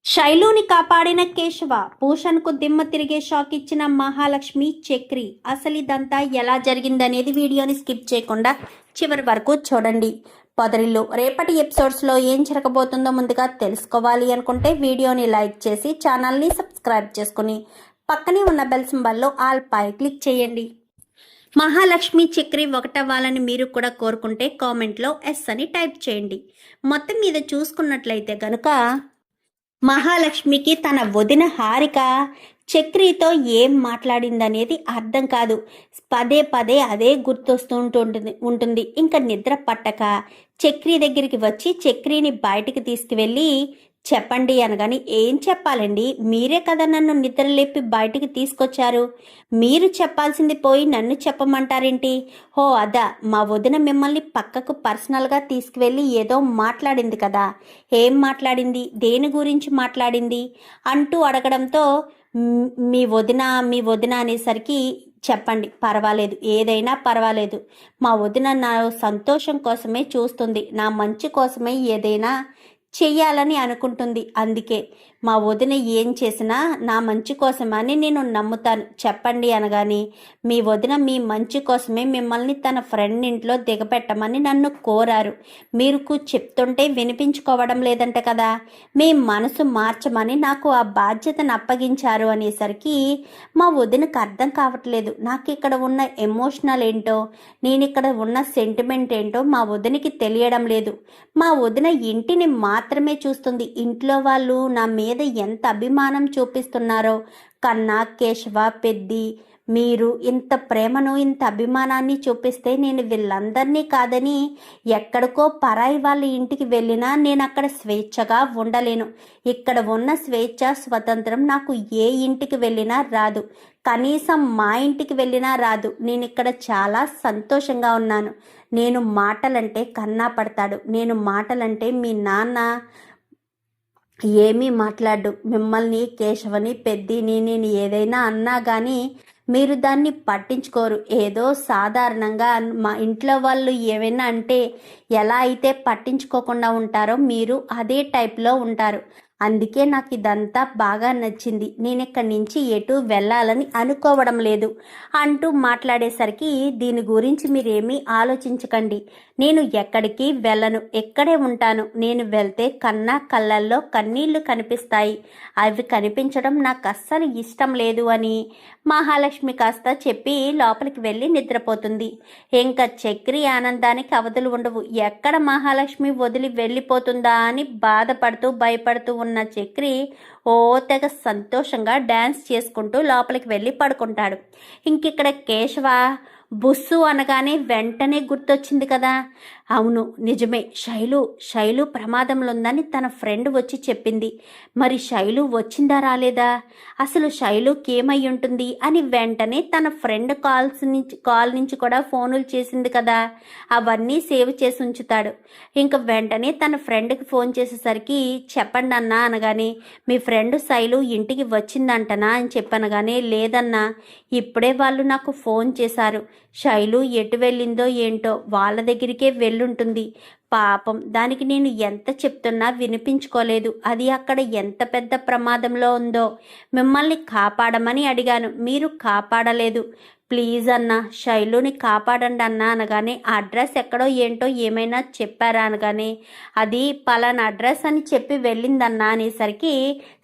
శైలుని కాపాడిన కేశవ, భూషణ్కు దిమ్మ తిరిగే షాక్ ఇచ్చిన మహాలక్ష్మి చక్రి. అసలు ఇదంతా ఎలా జరిగిందనేది వీడియోని స్కిప్ చేయకుండా చివరి వరకు చూడండి. పొదరిల్లు రేపటి ఎపిసోడ్స్లో ఏం జరగబోతుందో ముందుగా తెలుసుకోవాలి అనుకుంటే వీడియోని లైక్ చేసి ఛానల్ని సబ్స్క్రైబ్ చేసుకుని పక్కనే ఉన్న బెల్ సింబల్లో ఆల్ పై క్లిక్ చేయండి. మహాలక్ష్మి చక్రి ఒకటవ్వాలని మీరు కూడా కోరుకుంటే కామెంట్లో ఎస్ అని టైప్ చేయండి. మొత్తం మీద చూసుకున్నట్లయితే గనుక మహాలక్ష్మికి తన వదిన హారిక చక్రితో ఏం మాట్లాడిందనేది అర్థం కాదు. పదే పదే అదే గుర్తొస్తూ ఉంటుంది. ఇంకా నిద్ర పట్టక చక్రి దగ్గరికి వచ్చి చక్రిని బయటికి తీసుకువెళ్ళి చెప్పండి అనగాని, ఏం చెప్పాలండి, మీరే కదా నన్ను నిద్రలేపి బయటికి తీసుకొచ్చారు, మీరు చెప్పాల్సింది పోయి నన్ను చెప్పమంటారేంటి? హో అదా, మా వదిన మిమ్మల్ని పక్కకు పర్సనల్గా తీసుకువెళ్ళి ఏదో మాట్లాడింది కదా, ఏం మాట్లాడింది, దేని గురించి మాట్లాడింది అంటూ అడగడంతో మీ వదిన అనేసరికి చెప్పండి, పర్వాలేదు, ఏదైనా పర్వాలేదు, మా వదిన నా సంతోషం కోసమే చూస్తుంది, నా మంచి కోసమే ఏదైనా చెయ్యాలని అనుకుంటుంది, అందుకే మా వదిన ఏం చేసినా నా మంచి కోసమని నేను నమ్ముతాను, చెప్పండి అనగాని, మీ వదిన మీ మంచి కోసమే మిమ్మల్ని తన ఫ్రెండ్ ఇంట్లో దిగపెట్టమని నన్ను కోరారు, మీరు చెప్తుంటే వినిపించుకోవడం లేదంట కదా, మీ మనసు మార్చమని నాకు ఆ బాధ్యతను అప్పగించారు అనేసరికి మా వదినకు అర్థం కావట్లేదు. నాకు ఇక్కడ ఉన్న ఎమోషనల్ ఏంటో, నేను ఇక్కడ ఉన్న సెంటిమెంట్ ఏంటో మా వదినకి తెలియడం లేదు. మా వదిన ఇంటిని మాత్రమే చూస్తుంది, ఇంట్లో వాళ్ళు నా మీద ఎంత అభిమానం చూపిస్తున్నారో, కన్నా, కేశవ, పెద్ది, మీరు ఇంత ప్రేమను ఇంత అభిమానాన్ని చూపిస్తే నేను వీళ్ళందరినీ కాదని ఎక్కడికో పరాయి వాళ్ళ ఇంటికి వెళ్ళినా నేను అక్కడ స్వేచ్ఛగా ఉండలేను. ఇక్కడ ఉన్న స్వేచ్ఛ స్వతంత్రం నాకు ఏ ఇంటికి వెళ్ళినా రాదు, కనీసం మా ఇంటికి వెళ్ళినా రాదు. నేను ఇక్కడ చాలా సంతోషంగా ఉన్నాను. నేను మాటలంటే కన్నా పడతాడు, నేను మాటలంటే మీ నాన్న ఏమీ మాట్లాడు, మిమ్మల్ని, కేశవని, పెద్దిని నేను ఏదైనా అన్నా కానీ మీరు దాన్ని పట్టించుకోరు. ఏదో సాధారణంగా మా ఇంట్లో వాళ్ళు ఏమైనా అంటే ఎలా అయితే పట్టించుకోకుండా ఉంటారో మీరు అదే టైప్లో ఉంటారు. అందుకే నాకు ఇదంతా బాగా నచ్చింది, నేను ఇక్కడి నుంచి ఎటు వెళ్ళాలని అనుకోవడం లేదు అంటూ మాట్లాడేసరికి, దీని గురించి మీరేమీ ఆలోచించకండి, నేను ఎక్కడికి వెళ్ళను, ఎక్కడే ఉంటాను. నేను వెళ్తే కన్నా కళ్ళల్లో కన్నీళ్లు కనిపిస్తాయి, అవి కనిపించడం నాకు అస్సలు ఇష్టం లేదు అని మహాలక్ష్మి కాస్త చెప్పి లోపలికి వెళ్ళి నిద్రపోతుంది. ఇంకా చక్రి ఆనందానికి అవధులు ఉండవు. ఎక్కడ మహాలక్ష్మి వదిలి వెళ్ళిపోతుందా అని బాధపడుతూ భయపడుతూ ఉన్న చక్రి ఓ తెగ సంతోషంగా డ్యాన్స్ చేసుకుంటూ లోపలికి వెళ్ళి పడుకుంటాడు. ఇంకిక్కడ కేశవ బుస్సు అనగానే వెంటనే గుర్తొచ్చింది కదా, అవును నిజమే, శైలు ప్రమాదంలో ఉందని తన ఫ్రెండ్ వచ్చి చెప్పింది, మరి శైలు వచ్చిందా రాలేదా, అసలు శైలుకి ఏమై ఉంటుంది అని వెంటనే తన ఫ్రెండ్ కాల్ నుంచి కూడా ఫోనులు చేసింది కదా, అవన్నీ సేవ్ చేసి ఉంచుతాడు. ఇంకా వెంటనే తన ఫ్రెండ్కి ఫోన్ చేసేసరికి, చెప్పండి అన్నా అనగానే, మీ ఫ్రెండ్ శైలు ఇంటికి వచ్చిందంటనా అని చెప్పనగానే, లేదన్నా, ఇప్పుడే వాళ్ళు నాకు ఫోన్ చేశారు, శైలు ఎటు వెళ్ళిందో ఏంటో, వాళ్ళ దగ్గరికే వెళ్ళుంటుంది, పాపం దానికి నేను ఎంత చెప్తున్నా వినిపించుకోలేదు, అది అక్కడ ఎంత పెద్ద ప్రమాదంలో ఉందో, మిమ్మల్ని కాపాడమని అడిగాను, మీరు కాపాడలేదు, ప్లీజ్ అన్నా శైలుని కాపాడండి అన్నా అనగానే, అడ్రస్ ఎక్కడో ఏంటో ఏమైనా చెప్పారా అనగానే, అది పలానా అడ్రస్ అని చెప్పి వెళ్ళిందన్నా అనేసరికి,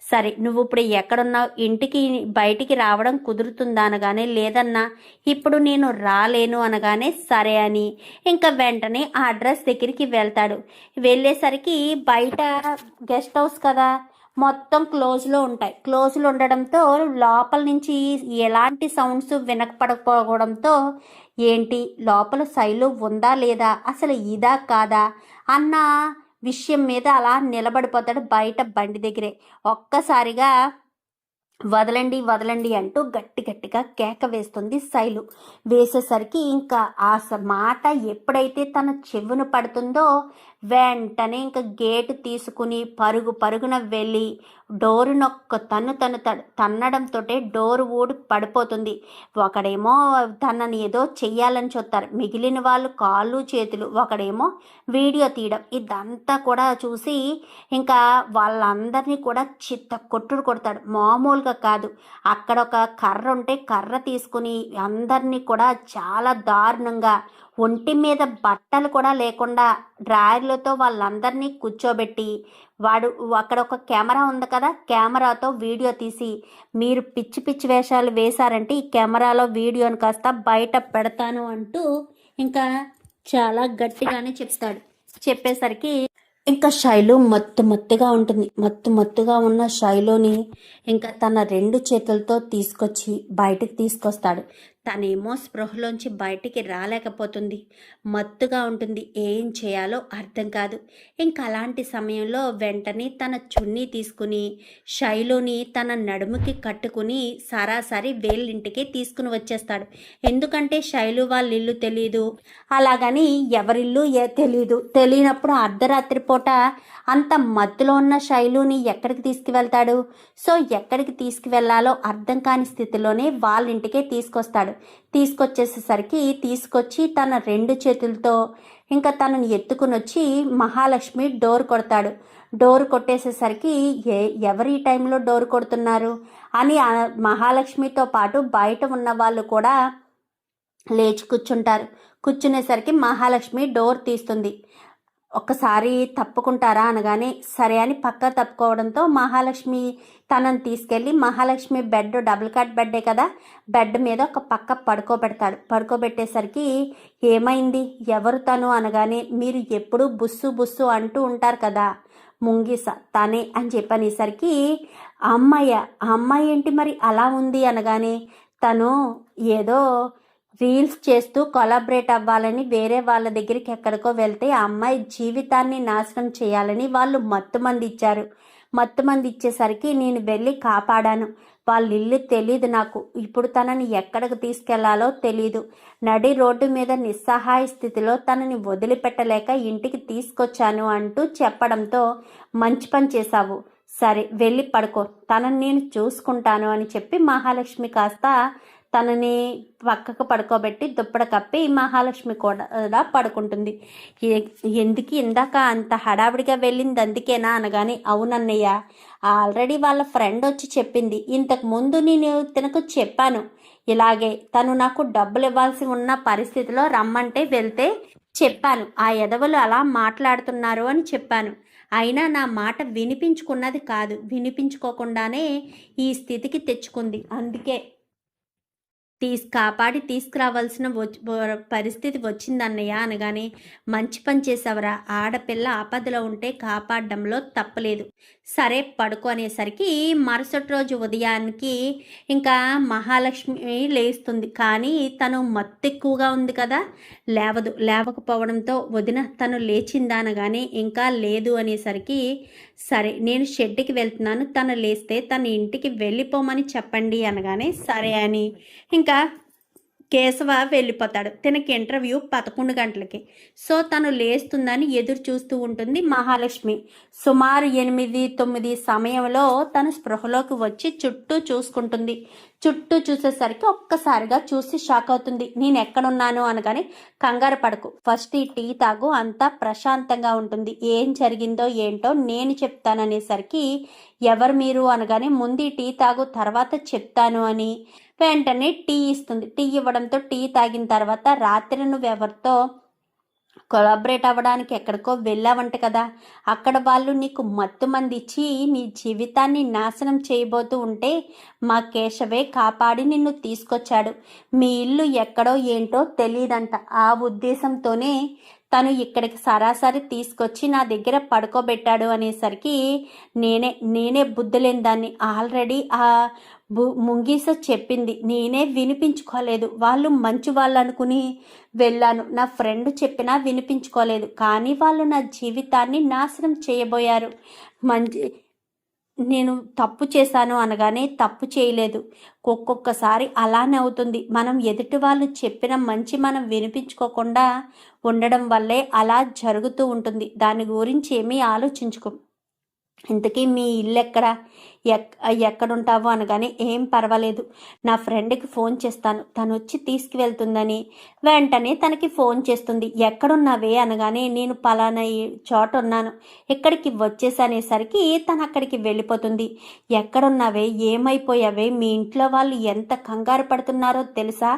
సరే నువ్వు ఇప్పుడు ఎక్కడున్నావు, ఇంటికి బయటికి రావడం కుదురుతుందా అనగానే, లేదన్నా ఇప్పుడు నేను రాలేను అనగానే, సరే అని ఇంకా వెంటనే ఆ అడ్రస్ దగ్గరికి వెళ్తాడు. వెళ్ళేసరికి బయట గెస్ట్ హౌస్ కదా, మొత్తం క్లోజ్లో ఉంటాయి. క్లోజ్లో ఉండడంతో లోపల నుంచి ఎలాంటి సౌండ్స్ వినకపోవడంతో, ఏంటి లోపల శైలు ఉందా లేదా, అసలు ఇదా కాదా అన్న విషయం మీద అలా నిలబడిపోతాడు బయట బండి దగ్గరే. ఒక్కసారిగా వదలండి వదలండి అంటూ గట్టిగా కేక వేస్తుంది శైలు. వేసేసరికి ఇంకా ఆ మాట ఎప్పుడైతే తన చెవును పడుతుందో వెంటనే ఇంకా గేటు తీసుకుని పరుగు పరుగున వెళ్ళి డోరు నొక్క తన్నడంతో డోరు ఊడి పడిపోతుంది. ఒకడేమో తనని ఏదో చెయ్యాలని చూస్తారు, మిగిలిన వాళ్ళు కాళ్ళు చేతులు, ఒకడేమో వీడియో తీయడం. ఇదంతా కూడా చూసి ఇంకా వాళ్ళందరినీ కూడా చిత్త కొట్టుడు కొడతాడు. మామూలుగా కాదు, అక్కడ ఒక కర్ర ఉంటే కర్ర తీసుకుని అందరినీ కూడా చాలా దారుణంగా ఒంటి మీద బట్టలు కూడా లేకుండా డ్రాయర్లతో వాళ్ళందరినీ కూర్చోబెట్టి వాడు అక్కడ ఒక కెమెరా ఉంది కదా, కెమెరాతో వీడియో తీసి మీరు పిచ్చి పిచ్చి వేషాలు వేశారంటే ఈ కెమెరాలో వీడియోని కాస్త బయట పెడతాను అంటూ ఇంకా చాలా గట్టిగానే చెప్తాడు. చెప్పేసరికి ఇంకా శైలు మత్తుగా ఉంటుంది. మత్తుగా ఉన్న శైలుని ఇంకా తన 2 చేతులతో తీసుకొచ్చి బయటికి తీసుకొస్తాడు. తనేమో స్పృహలోంచి బయటికి రాలేకపోతుంది, మత్తుగా ఉంటుంది, ఏం చేయాలో అర్థం కాదు. ఇంకా అలాంటి సమయంలో వెంటనే తన చున్నీ తీసుకుని శైలుని తన నడుముకి కట్టుకుని సరాసరి వేళ్ళింటికి తీసుకుని వచ్చేస్తాడు. ఎందుకంటే శైలు వాళ్ళ ఇల్లు తెలీదు, అలాగని ఎవరిల్లు తెలియనప్పుడు అర్ధరాత్రి పూట అంత మత్తులో ఉన్న శైలుని ఎక్కడికి తీసుకువెళ్తాడు? సో ఎక్కడికి తీసుకువెళ్లాలో అర్థం కాని స్థితిలోనే వాళ్ళ ఇంటికే తీసుకొస్తాడు. తీసుకొచ్చి తన 2 చేతులతో ఇంకా తనని ఎత్తుకుని వచ్చి మహాలక్ష్మి డోర్ కొడతాడు. డోర్ కొట్టేసేసరికి ఎవరి టైంలో డోర్ కొడుతున్నారు అని మహాలక్ష్మితో పాటు బయట ఉన్న వాళ్ళు కూడా లేచి కూర్చునేసరికి మహాలక్ష్మి డోర్ తీస్తుంది. ఒక్కసారి తప్పుకుంటారా అనగానే సరే అని పక్క తప్పుకోవడంతో మహాలక్ష్మి తనని తీసుకెళ్ళి మహాలక్ష్మి బెడ్ డబుల్ కాట్ బెడ్డే కదా, బెడ్ మీద ఒక పక్క పడుకోబెట్టేసరికి ఏమైంది, ఎవరు తను అనగానే మీరు ఎప్పుడు బుస్సు అంటూ ఉంటారు కదా, ముంగిస తనే అని చెప్పనేసరికి అమ్మాయి ఏంటి మరి అలా ఉంది అనగానే తను ఏదో రీల్స్ చేస్తూ కొలాబరేట్ అవ్వాలని వేరే వాళ్ళ దగ్గరికి ఎక్కడికో వెళ్తే ఆ అమ్మాయి జీవితాన్ని నాశనం చేయాలని వాళ్ళు మత్తుమంది ఇచ్చేసరికి నేను వెళ్ళి కాపాడాను. వాళ్ళ ఇల్లు తెలీదు నాకు, ఇప్పుడు తనని ఎక్కడికి తీసుకెళ్లాలో తెలీదు, నడి రోడ్డు మీద నిస్సహాయ స్థితిలో తనని వదిలిపెట్టలేక ఇంటికి తీసుకొచ్చాను అంటూ చెప్పడంతో మంచి పని చేశావు, సరే వెళ్ళి పడుకో, తనని నేను చూసుకుంటాను అని చెప్పి మహాలక్ష్మి కాస్త తనని పక్కకు పడుకోబెట్టి దుప్పడ కప్పి మహాలక్ష్మి కూడా పడుకుంటుంది. ఎందుకు ఇందాక అంత హడావిడిగా వెళ్ళింది అందుకేనా అనగానే అవునన్నయ్య, ఆల్రెడీ వాళ్ళ ఫ్రెండ్ వచ్చి చెప్పింది, ఇంతకు ముందు నేను తనకు చెప్పాను ఇలాగే, తను నాకు డబ్బులు ఇవ్వాల్సి ఉన్న పరిస్థితిలో రమ్మంటే వెళ్తే చెప్పాను, ఆ ఎదవలు అలా మాట్లాడుతున్నారు అని చెప్పాను, అయినా నా మాట వినిపించుకున్నది కాదు, వినిపించుకోకుండానే ఈ స్థితికి తెచ్చుకుంది, అందుకే కాపాడి తీసుకురావాల్సిన పరిస్థితి వచ్చిందన్నయ్య అనగానే మంచి పని చేసావరా, ఆడపిల్ల ఆపదలో ఉంటే కాపాడడంలో తప్పలేదు, సరే పడుకో అనేసరికి మరుసటి రోజు ఉదయానికి ఇంకా మహాలక్ష్మి లేస్తుంది. కానీ తను మత్తు ఎక్కువగా ఉంది కదా, లేవకపోవడంతో వదిన తను లేచిందా అనగానే ఇంకా లేదు అనేసరికి సరే నేను షెడ్కి వెళ్తున్నాను, తను లేస్తే తన ఇంటికి వెళ్ళిపోమని చెప్పండి అనగానే సరే అని ఇంకా కేశవ వెళ్ళిపోతాడు. తనకి ఇంటర్వ్యూ 11 గంటలకి. సో తను లేస్తుందని ఎదురు చూస్తూ ఉంటుంది మహాలక్ష్మి. సుమారు 8-9 సమయంలో తను స్పృహలోకి వచ్చి చుట్టూ చూసుకుంటుంది. చుట్టూ చూసేసరికి ఒక్కసారిగా చూసి షాక్ అవుతుంది. నేను ఎక్కడున్నాను అనగానే కంగారు పడకు, ఫస్ట్ ఈ టీ తాగు, అంతా ప్రశాంతంగా ఉంటుంది, ఏం జరిగిందో ఏంటో నేను చెప్తాననేసరికి ఎవరు మీరు అనగానే ముందు ఈ టీ తాగు తర్వాత చెప్తాను అని వెంటనే టీ ఇస్తుంది. టీ ఇవ్వడంతో టీ తాగిన తర్వాత రాత్రి నువ్వెవరితో కొలాబరేట్ అవ్వడానికి ఎక్కడికో వెళ్ళావంట కదా, అక్కడ వాళ్ళు నీకు మత్తుమంది ఇచ్చి నీ జీవితాన్ని నాశనం చేయబోతూ ఉంటే మా కేశవే కాపాడి నిన్ను తీసుకొచ్చాడు, మీ ఇల్లు ఎక్కడో ఏంటో తెలియదంట, ఆ ఉద్దేశంతోనే తను ఇక్కడికి సరాసరి తీసుకొచ్చి నా దగ్గర పడుకోబెట్టాడు అనేసరికి నేనే బుద్ధి లేని దాన్ని, ఆల్రెడీ ఆ ముంగీస చెప్పింది, నేనే వినిపించుకోలేదు, వాళ్ళు మంచి వాళ్ళు అనుకుని వెళ్ళాను, నా ఫ్రెండ్ చెప్పినా వినిపించుకోలేదు, కానీ వాళ్ళు నా జీవితాన్ని నాశనం చేయబోయారు, నేను తప్పు చేశాను అనగానే తప్పు చేయలేదు. ఒక్కొక్కసారి అలానే అవుతుంది. మనం ఎదుటి వాళ్ళు చెప్పిన మంచి మనం వినిపించుకోకుండా ఉండడం వల్లే అలా జరుగుతూ ఉంటుంది. దాని గురించి ఏమీ ఆలోచించుకో. ఇంతకీ మీ ఇల్లు ఎక్కడ, ఎక్కడుంటావు అనగానే ఏం పర్వాలేదు, నా ఫ్రెండ్కి ఫోన్ చేస్తాను, తను వచ్చి తీసుకువెళ్తుందని వెంటనే తనకి ఫోన్ చేస్తుంది. ఎక్కడున్నావే అనగానే నేను పలానా చోట ఉన్నాను, ఇక్కడికి వచ్చేసనేసరికి తను అక్కడికి వెళ్ళిపోతుంది. ఎక్కడున్నావే, ఏమైపోయావే, మీ ఇంట్లో వాళ్ళు ఎంత కంగారు పడుతున్నారో తెలుసా,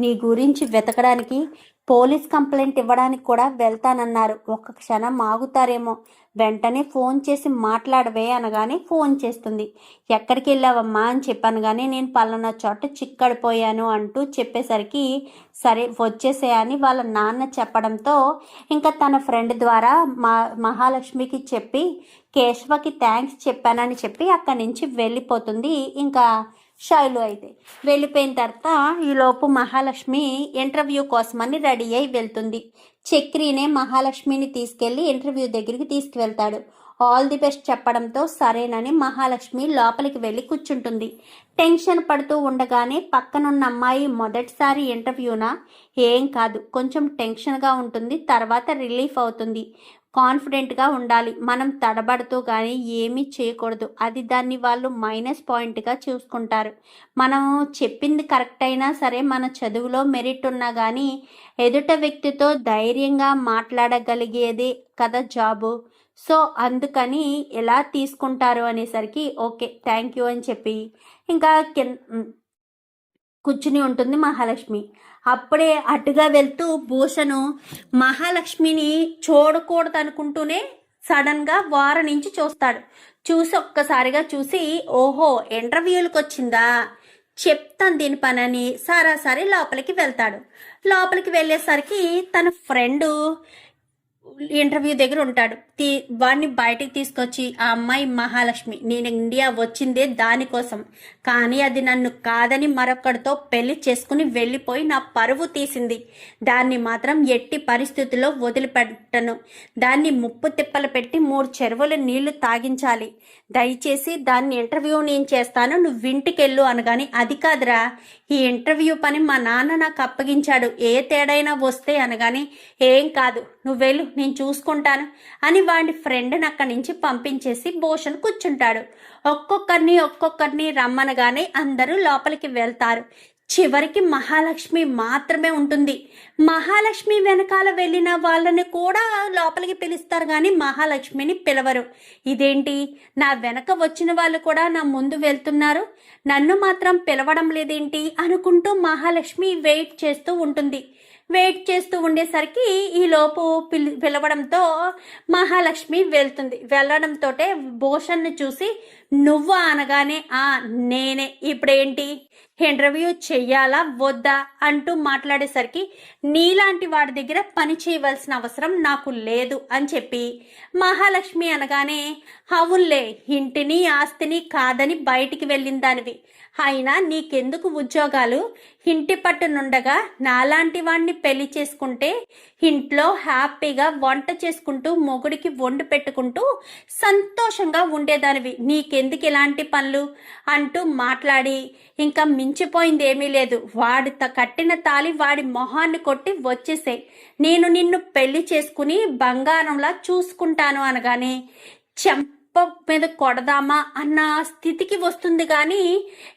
నీ గురించి వెతకడానికి పోలీస్ కంప్లైంట్ ఇవ్వడానికి కూడా వెళ్తానన్నారు, ఒక్క క్షణం ఆగుతారేమో, వెంటనే ఫోన్ చేసి మాట్లాడవే అనగానే ఫోన్ చేస్తుంది. ఎక్కడికి వెళ్ళావమ్మా అని చెప్పాను కానీ నేను పలానా చోట చిక్కడిపోయాను అంటూ చెప్పేసరికి సరే వచ్చేసేయని వాళ్ళ నాన్న చెప్పడంతో ఇంకా తన ఫ్రెండ్ ద్వారా మహాలక్ష్మికి చెప్పి కేశవకి థ్యాంక్స్ చెప్పానని చెప్పి అక్కడి నుంచి వెళ్ళిపోతుంది. ఇంకా శైలు అయితే వెళ్ళిపోయిన తర్వాత ఈలోపు మహాలక్ష్మి ఇంటర్వ్యూ కోసమని రెడీ అయి వెళ్తుంది. చక్రినే మహాలక్ష్మిని తీసుకెళ్లి ఇంటర్వ్యూ దగ్గరికి తీసుకువెళ్తాడు. ఆల్ ది బెస్ట్ చెప్పడంతో సరేనని మహాలక్ష్మి లోపలికి వెళ్ళి కూర్చుంటుంది. టెన్షన్ పడుతూ ఉండగానే పక్కనున్న అమ్మాయి మొదటిసారి ఇంటర్వ్యూనా, ఏం కాదు, కొంచెం టెన్షన్గా ఉంటుంది, తర్వాత రిలీఫ్ అవుతుంది, కాన్ఫిడెంట్గా ఉండాలి, మనం తడబడుతూ కానీ ఏమీ చేయకూడదు, అది దాన్ని వాళ్ళు మైనస్ పాయింట్గా చూసుకుంటారు. మనం చెప్పింది కరెక్ట్ అయినా సరే మన చదువులో మెరిట్ ఉన్నా కానీ ఎదుట వ్యక్తితో ధైర్యంగా మాట్లాడగలిగేదే కదా జాబు. సో అందుకని ఎలా తీసుకుంటారు అనేసరికి ఓకే థ్యాంక్ యూ అని చెప్పి ఇంకా కూర్చుని ఉంటుంది మహాలక్ష్మి. అప్పుడే అటుగా వెళ్తూ భూషణు మహాలక్ష్మిని చూడకూడదు అనుకుంటూనే సడన్గా వారం నుంచి చూస్తాడు. చూసి ఒక్కసారిగా చూసి ఓహో ఇంటర్వ్యూలకు వచ్చిందా, చెప్తాను దీని పని అని సరాసరి లోపలికి వెళ్తాడు. లోపలికి వెళ్ళేసరికి తన ఫ్రెండు ఇంటర్వ్యూ దగ్గర ఉంటాడు. వాడిని బయటికి తీసుకొచ్చి ఆ అమ్మాయి మహాలక్ష్మి, నేను ఇండియా వచ్చిందే దానికోసం, కానీ అది నన్ను కాదని మరొకడితో పెళ్లి చేసుకుని వెళ్ళిపోయి నా పరువు తీసింది, దాన్ని మాత్రం ఎట్టి పరిస్థితుల్లో వదిలిపెట్టను, దాన్ని ముప్పు తిప్పలు పెట్టి 3 చెరువుల నీళ్లు తాగించాలి, దయచేసి దాన్ని ఇంటర్వ్యూ నేను చేస్తాను, నువ్వు ఇంటికెళ్ళు అనగాని అది కాదురా, ఈ ఇంటర్వ్యూ పని మా నాన్న నాకు అప్పగించాడు, ఏ తేడైనా వస్తే అనగాని ఏం కాదు నువ్వు వెళ్ళు నేను చూసుకుంటాను అని వాడి ఫ్రెండ్ని అక్కడి నుంచి పంపించేసి భూషణ్ కూర్చుంటాడు. ఒక్కొక్కరిని రమ్మనగానే అందరూ లోపలికి వెళ్తారు. చివరికి మహాలక్ష్మి మాత్రమే ఉంటుంది. మహాలక్ష్మి వెనకాల వెళ్ళిన వాళ్ళని కూడా లోపలికి పిలుస్తారు కానీ మహాలక్ష్మిని పిలవరు. ఇదేంటి, నా వెనక వచ్చిన వాళ్ళు కూడా నా ముందు వెళ్తున్నారు, నన్ను మాత్రం పిలవడం లేదేంటి అనుకుంటూ మహాలక్ష్మి వెయిట్ చేస్తూ ఉంటుంది. వెయిట్ చేస్తూ ఉండేసరికి ఈలోపు పిలవడంతో మహాలక్ష్మి వెళ్తుంది. వెళ్ళడంతో భూషణ్ని చూసి నువ్వు అనగానే నేనే, ఇప్పుడేంటి ఇంటర్వ్యూ చెయ్యాలా వద్దా అంటూ మాట్లాడేసరికి నీలాంటి వాడి దగ్గర పని చేయవలసిన అవసరం నాకు లేదు అని చెప్పి మహాలక్ష్మి అనగానే అవునులే, ఇంటిని ఆస్తిని కాదని బయటికి వెళ్ళిన దానివి, అయినా నీకెందుకు ఉద్యోగాలు, ఇంటి పట్టునుండగా నాలాంటి వాడిని పెళ్లి చేసుకుంటే ఇంట్లో హ్యాపీగా వంట చేసుకుంటూ మొగుడికి వండి పెట్టుకుంటూ సంతోషంగా ఉండేదానివి, నీకెందుకు ఇలాంటి పనులు అంటూ మాట్లాడి ఇంకా మించిపోయింది ఏమీ లేదు, వాడి కట్టిన తాళి వాడి మొహాన్ని కొట్టి వచ్చేసాయి, నేను నిన్ను పెళ్లి చేసుకుని బంగారంలా చూసుకుంటాను అనగానే మీద కొడదామా అన్న స్థితికి వస్తుంది కానీ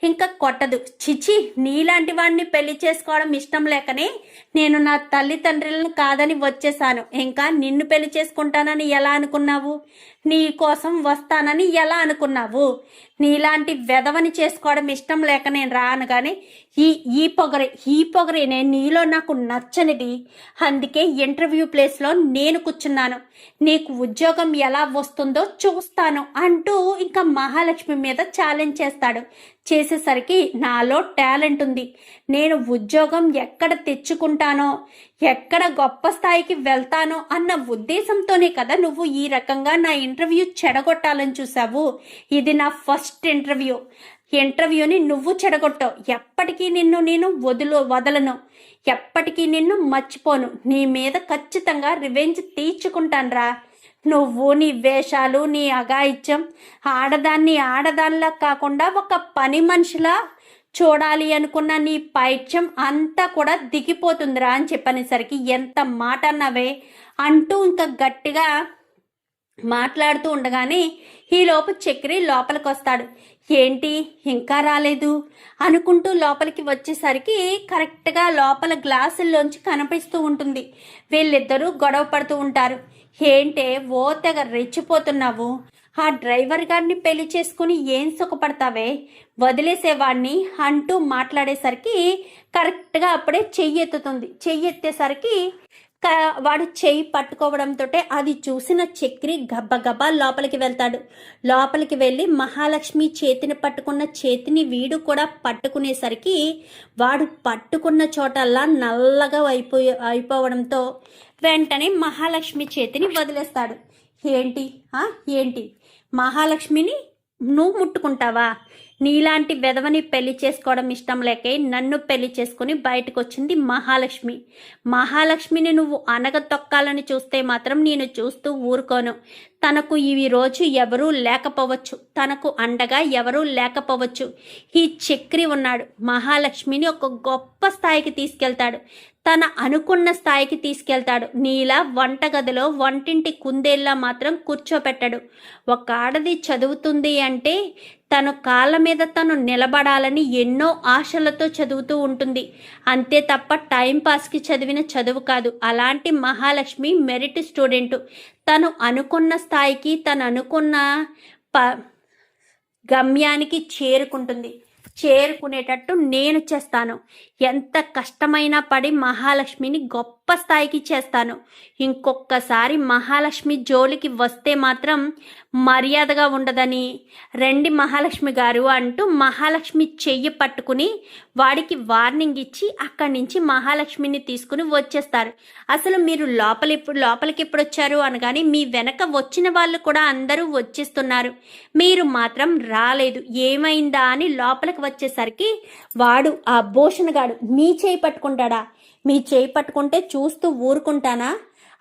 ఇంకా కొట్టదు. చిచి, నీలాంటి వాడిని పెళ్లి చేసుకోవడం ఇష్టం లేకనే నేను నా తల్లిదండ్రులను కాదని వచ్చేసాను, ఇంకా నిన్ను పెళ్లి చేసుకుంటానని ఎలా అనుకున్నావు, నీ కోసం వస్తానని ఎలా అనుకున్నావు, నీలాంటి వెధవని చేసుకోవడం ఇష్టం లేక నేను రాను కానీ ఈ పొగరే నేను నీలో నాకు నచ్చనిది, అందుకే ఇంటర్వ్యూ ప్లేస్లో నేను కూర్చున్నాను, నీకు ఉద్యోగం ఎలా వస్తుందో చూస్తాను అంటూ ఇంకా మహాలక్ష్మి మీద ఛాలెంజ్ చేస్తాడు. చేసేసరికి నాలో టాలెంట్ ఉంది, నేను ఉద్యోగం ఎక్కడ తెచ్చుకుంటానో, ఎక్కడ గొప్ప స్థాయికి వెళ్తానో అన్న ఉద్దేశంతోనే కదా నువ్వు ఈ రకంగా నా ఇంటర్వ్యూ చెడగొట్టాలని చూసావు, ఇది నా ఫస్ట్ ఇంటర్వ్యూని నువ్వు చెడగొట్టావు, ఎప్పటికీ నిన్ను నేను వదలను, ఎప్పటికీ నిన్ను మర్చిపోను, నీ మీద ఖచ్చితంగా రివెంజ్ తీర్చుకుంటానురా, నువ్వు నీ వేషాలు, నీ అఘాయిత్యం, ఆడదాన్ని ఆడదానిలా కాకుండా ఒక పని మనిషిలా చూడాలి అనుకున్న నీ పైత్యం అంతా కూడా దిగిపోతుందిరా అని చెప్పనేసరికి, ఎంత మాట అన్నావే అంటూ ఇంకా గట్టిగా మాట్లాడుతూ ఉండగానే ఈలోపు చక్రి లోపలికి వస్తాడు. ఏంటి ఇంకా రాలేదు అనుకుంటూ లోపలికి వచ్చేసరికి కరెక్ట్గా లోపల గ్లాసుల్లోంచి కనిపిస్తూ ఉంటుంది. వీళ్ళిద్దరూ గొడవ పడుతూ ఉంటారు. ఏంటే ఓ తెగ రెచ్చిపోతున్నావు, ఆ డ్రైవర్ గారిని పెళ్లి చేసుకుని ఏం సుఖపడతావే, వదిలేసేవాడిని అంటూ మాట్లాడేసరికి కరెక్ట్గా అప్పుడే చెయ్యెత్తుతుంది. చెయ్యెత్తేసరికి వాడు చెయ్యి పట్టుకోవడంతో అది చూసిన చక్రి గబ్బగబ్బా లోపలికి వెళ్తాడు. లోపలికి వెళ్ళి మహాలక్ష్మి చేతిని పట్టుకున్న చేతిని వీడు కూడా పట్టుకునేసరికి వాడు పట్టుకున్న చోటల్లా నల్లగా అయిపోవడంతో వెంటనే మహాలక్ష్మి చేతిని వదిలేస్తాడు. ఏంటి ఏంటి మహాలక్ష్మిని నువ్వు ముట్టుకుంటావా? నీలాంటి వెధవని పెళ్లి చేసుకోవడం ఇష్టం లేకే నన్ను పెళ్లి చేసుకుని బయటకు వచ్చింది మహాలక్ష్మి. మహాలక్ష్మిని నువ్వు అనగతొక్కాలని చూస్తే మాత్రం నేను చూస్తూ ఊరుకోను. తనకు ఈ రోజు ఎవరూ లేకపోవచ్చు, తనకు అండగా ఎవరూ లేకపోవచ్చు. ఈ చక్రి ఉన్నాడు, మహాలక్ష్మిని ఒక గొప్ప స్థాయికి తీసుకెళ్తాడు, తన అనుకున్న స్థాయికి తీసుకెళ్తాడు. నీలా వంటగదిలో వంటింటి కుందేళ్ళ మాత్రం కూర్చోపెట్టాడు. ఒక ఆడది చదువుతుంది అంటే తను కాళ్ళ మీద తను నిలబడాలని ఎన్నో ఆశలతో చదువుతూ ఉంటుంది, అంతే తప్ప టైంపాస్కి చదివిన చదువు కాదు. అలాంటి మహాలక్ష్మి మెరిట్ స్టూడెంటు. తను అనుకున్న స్థాయికి, తను అనుకున్న గమ్యానికి చేరుకుంటుంది. చేరుకునేటట్టు నేను చేస్తాను. ఎంత కష్టమైనా పడి మహాలక్ష్మిని గొప్ప స్థాయికి చేస్తాను. ఇంకొకసారి మహాలక్ష్మి జోలికి వస్తే మాత్రం మర్యాదగా ఉండదని, రండి మహాలక్ష్మి గారు అంటూ మహాలక్ష్మి చెయ్యి పట్టుకుని వాడికి వార్నింగ్ ఇచ్చి అక్కడి నుంచి మహాలక్ష్మిని తీసుకుని వచ్చేస్తారు. అసలు మీరు లోపలికి ఎప్పుడు వచ్చారు అనగానే మీ వెనక వచ్చిన వాళ్ళు కూడా అందరూ వచ్చేస్తున్నారు, మీరు మాత్రం రాలేదు, ఏమైందా అని లోపలికి వచ్చేసరికి వాడు ఆ భూషణగాడు మీ చేయి పట్టుకుంటాడా? మీ చేయి పట్టుకుంటే చూస్తూ ఊరుకుంటానా?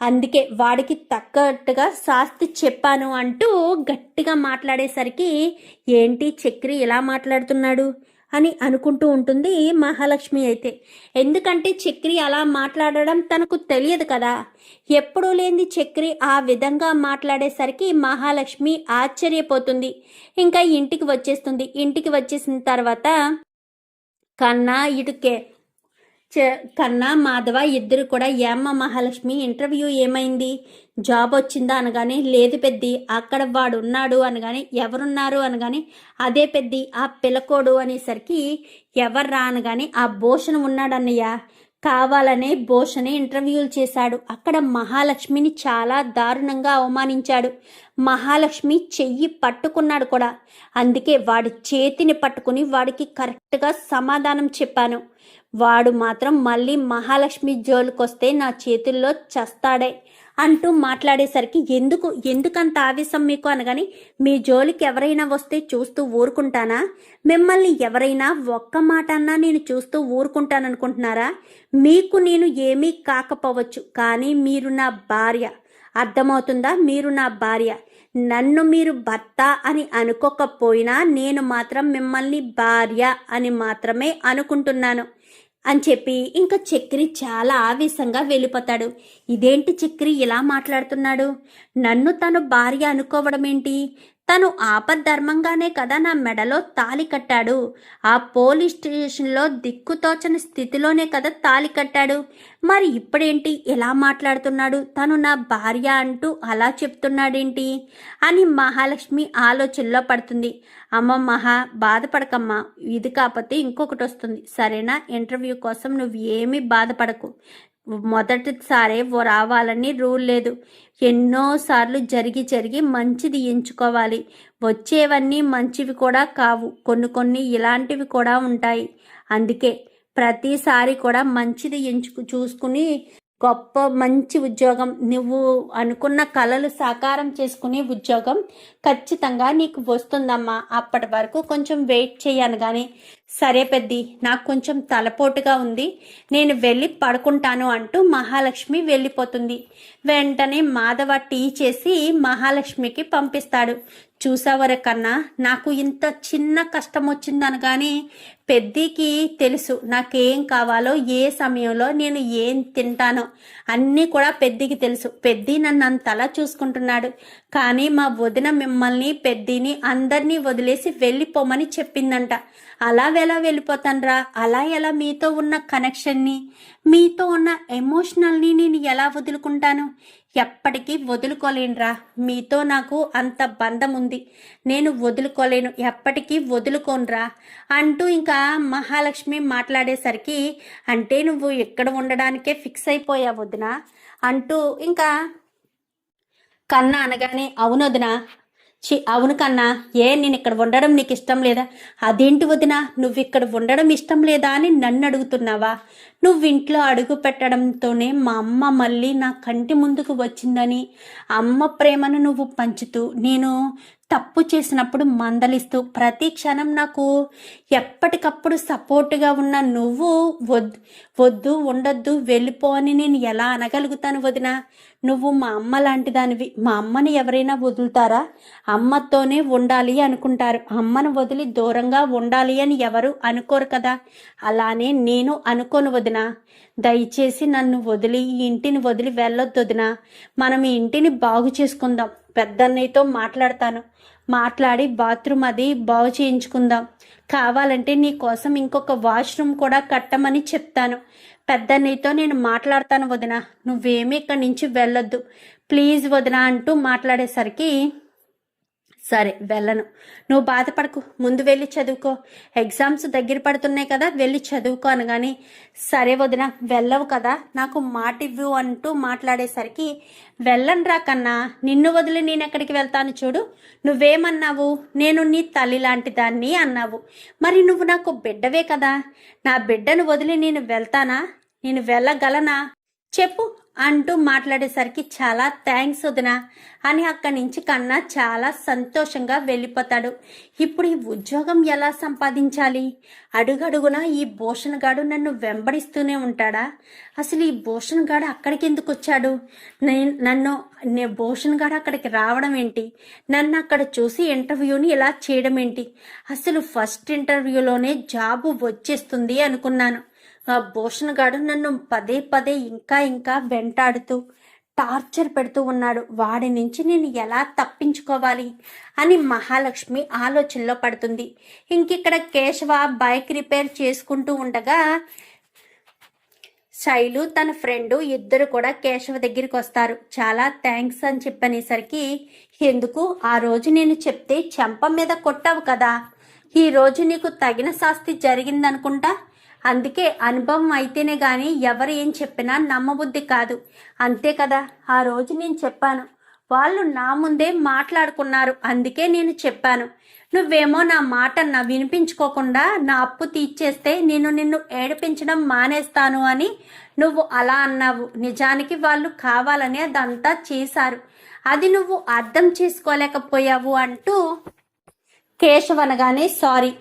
అందుకే వాడికి తగ్గట్టుగా శాస్తి చెప్పాను అంటూ గట్టిగా మాట్లాడేసరికి ఏంటి చక్రి ఇలా మాట్లాడుతున్నాడు అని అనుకుంటూ ఉంటుంది మహాలక్ష్మి అయితే. ఎందుకంటే చక్రి అలా మాట్లాడడం తనకు తెలియదు కదా. ఎప్పుడూ లేని చక్రి ఆ విధంగా మాట్లాడేసరికి మహాలక్ష్మి ఆశ్చర్యపోతుంది. ఇంకా ఇంటికి వచ్చేస్తుంది. ఇంటికి వచ్చేసిన తర్వాత కన్నా మాధవ ఇద్దరు కూడా ఏమ్మ మహాలక్ష్మి ఇంటర్వ్యూ ఏమైంది, జాబ్ వచ్చిందా అనగానే లేదు పెద్ది, అక్కడ వాడు ఉన్నాడు అనగానే ఎవరున్నారు అనగానే అదే పెద్ది ఆ పిల్లకోడు అనేసరికి ఎవర్రా అనగానే ఆ భూషణ్ ఉన్నాడన్నయ్య, కావాలనే భూషణే ఇంటర్వ్యూలు చేశాడు, అక్కడ మహాలక్ష్మిని చాలా దారుణంగా అవమానించాడు, మహాలక్ష్మి చెయ్యి పట్టుకున్నాడు కూడా, అందుకే వాడి చేతిని పట్టుకుని వాడికి కరెక్ట్గా సమాధానం చెప్పాను. వాడు మాత్రం మళ్ళీ మహాలక్ష్మి జోలికొస్తే నా చేతుల్లో చస్తాడే అంటూ మాట్లాడేసరికి ఎందుకంత ఆవేశం మీకు అనగాని, మీ జోలికి ఎవరైనా వస్తే చూస్తూ ఊరుకుంటానా? మిమ్మల్ని ఎవరైనా ఒక్క మాట అన్నా నేను చూస్తూ ఊరుకుంటాననుకుంటున్నారా? మీకు నేను ఏమీ కాకపోవచ్చు, కానీ మీరు నా భార్య, అర్థమవుతుందా? మీరు నా భార్య. నన్ను మీరు భర్త అని అనుకోకపోయినా నేను మాత్రం మిమ్మల్ని భార్య అని మాత్రమే అనుకుంటున్నాను అని చెప్పి ఇంకా చక్రి చాలా ఆవేశంగా వెళ్ళిపోతాడు. ఇదేంటి చక్రి ఇలా మాట్లాడుతున్నాడు, నన్ను తను భార్య అనుకోవడం ఏంటి? తను ఆపద్ధర్మంగానే కదా నా మెడలో తాళి కట్టాడు, ఆ పోలీస్ స్టేషన్లో దిక్కుతోచని స్థితిలోనే కదా తాళి కట్టాడు, మరి ఇప్పుడేంటి ఎలా మాట్లాడుతున్నాడు, తను నా భార్య అంటూ అలా చెప్తున్నాడేంటి అని మహాలక్ష్మి ఆలోచనలో పడుతుంది. అమ్మ మహా బాధపడకమ్మా, ఇది కాకపోతే ఇంకొకటి వస్తుంది సరేనా? ఇంటర్వ్యూ కోసం నువ్వు ఏమీ బాధపడకు, మొదటిసారే రావాలని రూల్ లేదు, ఎన్నోసార్లు జరిగి మంచిది ఎంచుకోవాలి, వచ్చేవన్నీ మంచివి కూడా కావు, కొన్ని ఇలాంటివి కూడా ఉంటాయి, అందుకే ప్రతిసారి కూడా మంచిది చూసుకుని గొప్ప మంచి ఉద్యోగం, నువ్వు అనుకున్న కలలు సాకారం చేసుకునే ఉద్యోగం ఖచ్చితంగా నీకు వస్తుందమ్మా. అప్పటి వరకు కొంచెం వెయిట్ చేయను కానీ సరే పెద్ది, నాకు కొంచెం తలపోటుగా ఉంది, నేను వెళ్ళి పడుకుంటాను అంటూ మహాలక్ష్మి వెళ్ళిపోతుంది. వెంటనే మాధవ టీ చేసి మహాలక్ష్మికి పంపిస్తాడు. చూసావరే కన్నా, నాకు ఇంత చిన్న కష్టం వచ్చిందనగానే పెద్దికి తెలుసు నాకేం కావాలో, ఏ సమయంలో నేను ఏం తింటానో అన్నీ కూడా పెద్దికి తెలుసు. పెద్ది నన్ను అంతలా చూసుకుంటున్నాడు. కానీ మా వదిన మిమ్మల్ని పెద్దిని అందరినీ వదిలేసి వెళ్ళిపోమని చెప్పిందంట. అలా ఎలా వెళ్ళిపోతానరా? అలా ఎలా మీతో ఉన్న కనెక్షన్ని, మీతో ఉన్న ఎమోషనల్ని నేను ఎలా వదులుకుంటాను? ఎప్పటికీ వదులుకోలేనురా. మీతో నాకు అంత బంధం ఉంది, నేను వదులుకోలేను, ఎప్పటికీ వదులుకోనురా అంటూ ఇంకా మహాలక్ష్మి మాట్లాడేసరికి, అంటే నువ్వు ఇక్కడ ఉండడానికే ఫిక్స్ అయిపోయావు వదినా అంటూ ఇంకా కన్నా అనగానే, అవును వదినా, అవును కన్నా, నేను ఇక్కడ ఉండడం నీకు ఇష్టం లేదా? అదేంటి వదినా, నువ్వు ఇక్కడ ఉండడం ఇష్టం లేదా అని నన్ను అడుగుతున్నావా? నువ్వు ఇంట్లో అడుగు పెట్టడంతోనే మా అమ్మ మళ్ళీ నా కంటి ముందుకు వచ్చిందని, అమ్మ ప్రేమను నువ్వు పంచుతూ, నేను తప్పు చేసినప్పుడు మందలిస్తూ, ప్రతి క్షణం నాకు ఎప్పటికప్పుడు సపోర్టుగా ఉన్న నువ్వు వద్దు ఉండొద్దు వెళ్ళిపో అని నేను ఎలా అనగలుగుతాను వదినా? నువ్వు మా అమ్మ లాంటి దానివి. మా అమ్మని ఎవరైనా వదులుతారా? అమ్మతోనే ఉండాలి అనుకుంటారు, అమ్మను వదిలి దూరంగా ఉండాలి అని ఎవరు అనుకోరు కదా. అలానే నేను అనుకోను వదినా. దయచేసి నన్ను వదిలి, ఈ ఇంటిని వదిలి వెళ్ళొద్దు వదినా. మనం ఈ ఇంటిని బాగు చేసుకుందాం. పెద్దన్నయ్యతో మాట్లాడి బాత్రూమ్ అది బాగు చేయించుకుందాం. కావాలంటే నీ కోసం ఇంకొక వాష్రూమ్ కూడా కట్టమని చెప్తాను. పెద్దన్నయ్యతో నేను మాట్లాడతాను వదినా, నువ్వేమీ ఇక్కడి నుంచి వెళ్ళొద్దు ప్లీజ్ వదినా అంటూ మాట్లాడేసరికి, సరే వెళ్ళను, నువ్వు బాధపడకు, ముందు వెళ్ళి చదువుకో, ఎగ్జామ్స్ దగ్గర పడుతున్నాయి కదా, వెళ్ళి చదువుకో అనగాని, సరే వదిన వెళ్ళవు కదా, నాకు మాట ఇవ్వు అంటూ మాట్లాడేసరికి, వెళ్ళను రా కన్నా, నిన్ను వదిలి నేను ఎక్కడికి వెళ్తాను చూడు, నువ్వేమన్నావు, నేను నీ తల్లి లాంటి దాన్ని అన్నావు, మరి నువ్వు నాకు బిడ్డవే కదా, నా బిడ్డను వదిలి నేను వెళ్తానా, నేను వెళ్ళగలనా చెప్పు అంటూ మాట్లాడేసరికి, చాలా థ్యాంక్స్ వదినా అని అక్కడి నుంచి కన్నా చాలా సంతోషంగా వెళ్ళిపోతాడు. ఇప్పుడు ఈ ఉద్యోగం ఎలా సంపాదించాలి? అడుగడుగున ఈ భూషణ్ గాడు నన్ను వెంబడిస్తూనే ఉంటాడా? అసలు ఈ భూషణ్ గాడు అక్కడికి ఎందుకు వచ్చాడు? భూషణ్ గాడు అక్కడికి రావడం ఏంటి? నన్ను అక్కడ చూసి ఇంటర్వ్యూని ఇలా చేయడం ఏంటి? అసలు ఫస్ట్ ఇంటర్వ్యూలోనే జాబు వచ్చేస్తుంది అనుకున్నాను. ఆ భూషణ్ గాడు నన్ను పదే పదే ఇంకా వెంటాడుతూ టార్చర్ పెడుతూ ఉన్నాడు. వాడి నుంచి నేను ఎలా తప్పించుకోవాలి అని మహాలక్ష్మి ఆలోచనలో పడుతుంది. ఇంకిక్కడ కేశవ బైక్ రిపేర్ చేసుకుంటూ ఉండగా శైలు తన ఫ్రెండ్ ఇద్దరు కూడా కేశవ దగ్గరికి వస్తారు. చాలా థ్యాంక్స్ అని చెప్పనేసరికి, ఎందుకు, ఆ రోజు నేను చెప్తే చెంప మీద కొట్టావు కదా, ఈ రోజు నీకు తగిన శాస్తి జరిగిందనుకుంటా, అందుకే అనుభవం అయితేనే గాని ఎవరు ఏం చెప్పినా నమ్మబుద్ధి కాదు, అంతే కదా, ఆ రోజు నేను చెప్పాను, వాళ్ళు నా ముందే మాట్లాడుకున్నారు, అందుకే నేను చెప్పాను, నువ్వేమో నా మాట వినిపించుకోకుండా నా అప్పు తీర్చేస్తే నేను నిన్ను ఏడిపించడం మానేస్తాను అని నువ్వు అలా అన్నావు. నిజానికి వాళ్ళు కావాలని అదంతా చేశారు, అది నువ్వు అర్థం చేసుకోలేకపోయావు అంటూ కేశవ్ అనగానే, సారీ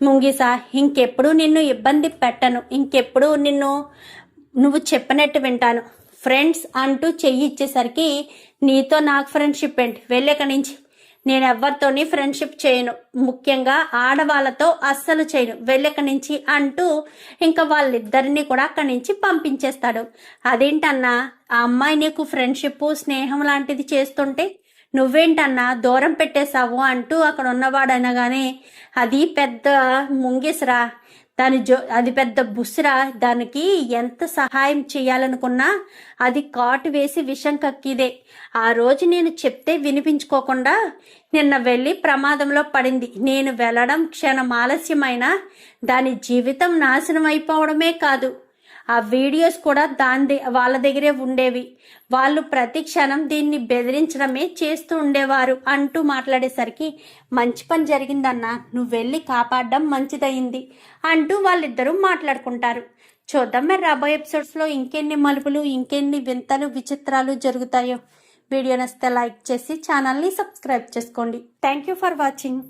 ముంగిసా, ఇంకెప్పుడు నిన్ను ఇబ్బంది పెట్టను, ఇంకెప్పుడు నువ్వు చెప్పినట్టు వింటాను, ఫ్రెండ్స్ అంటూ చెయ్యి ఇచ్చేసరికి, నీతో నాకు ఫ్రెండ్షిప్ ఏంటి, వెళ్ళేక నుంచి, నేను ఎవరితోని ఫ్రెండ్షిప్ చేయను, ముఖ్యంగా ఆడవాళ్ళతో అస్సలు చేయను, వెళ్ళక నుంచి అంటూ ఇంకా వాళ్ళిద్దరిని కూడా అక్కడి నుంచి పంపించేస్తాడు. అదేంటన్నా, ఆ అమ్మాయి నీకు ఫ్రెండ్షిప్ స్నేహం లాంటిది చేస్తుంటే నువ్వేంటన్నా దూరం పెట్టేశావు అంటూ అక్కడ ఉన్నవాడు అనగానే, అది పెద్ద ముంగిసరా, అది పెద్ద బుస్రా, దానికి ఎంత సహాయం చేయాలనుకున్నా అది కాటు వేసి విషం కక్కిదే. ఆ రోజు నేను చెప్తే వినిపించుకోకుండా నిన్న వెళ్ళి ప్రమాదంలో పడింది. నేను వెళ్ళడం క్షణం ఆలస్యమైనా దాని జీవితం నాశనం అయిపోవడమే కాదు, ఆ వీడియోస్ కూడా వాళ్ళ దగ్గరే ఉండేవి. వాళ్ళు ప్రతి క్షణం దీన్ని బెదిరించడమే చేస్తూ ఉండేవారు అంటూ మాట్లాడేసరికి, మంచి పని జరిగిందన్నా, నువ్వు వెళ్ళి కాపాడడం మంచిదయింది అంటూ వాళ్ళిద్దరూ మాట్లాడుకుంటారు. చూద్దాం మరి రాబోయే ఎపిసోడ్స్లో ఇంకెన్ని మలుపులు, ఇంకెన్ని వింతలు, విచిత్రాలు జరుగుతాయో. వీడియో నచ్చితే లైక్ చేసి ఛానల్ని సబ్స్క్రైబ్ చేసుకోండి. Thank you for watching.